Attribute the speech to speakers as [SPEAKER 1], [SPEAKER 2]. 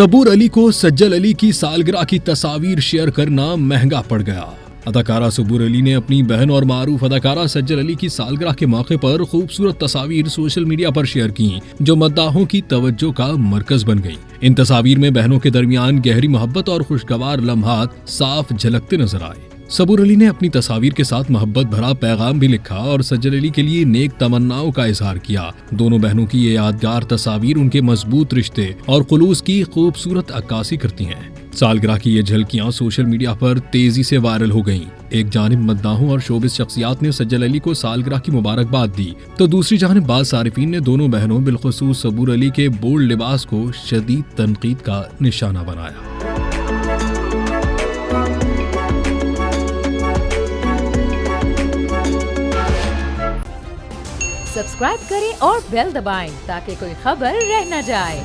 [SPEAKER 1] सबूर अली को सज्जल अली की सालगिरह की तस्वीर शेयर करना महंगा पड़ गया। अदाकारा सबूर अली ने अपनी बहन और मारूफ अदाकारा सज्जल अली की सालगिरह के मौके पर खूबसूरत तस्वीर सोशल मीडिया पर शेयर की, जो मद्दाहों की तवज्जो का मरकज बन गई। इन तस्वीर में बहनों के दरमियान गहरी मोहब्बत और खुशगवार लम्हात साफ झलकते नजर आए। सबूर अली ने अपनी तस्वीर के साथ मोहब्बत भरा पैगाम भी लिखा और सज्जल अली के लिए नेक तमन्नाओं का इजहार किया। दोनों बहनों की ये यादगार तस्वीर उनके मजबूत रिश्ते और खुलूस की खूबसूरत अक्कासी करती हैं। सालगिरह की ये झलकियां सोशल मीडिया पर तेजी से वायरल हो गईं। एक जानिब मद्दाहों और शोबिस शख्सियात ने सज्जल अली को सालगिरह की मुबारकबाद दी, तो दूसरी जानिब बाज़ सारिफीन ने दोनों बहनों बिलखुसूस सबूर अली के बोल्ड लिबास को शदीद तनकीद का निशाना बनाया।
[SPEAKER 2] सब्सक्राइब करें और बेल दबाएं ताकि कोई खबर रह न जाए।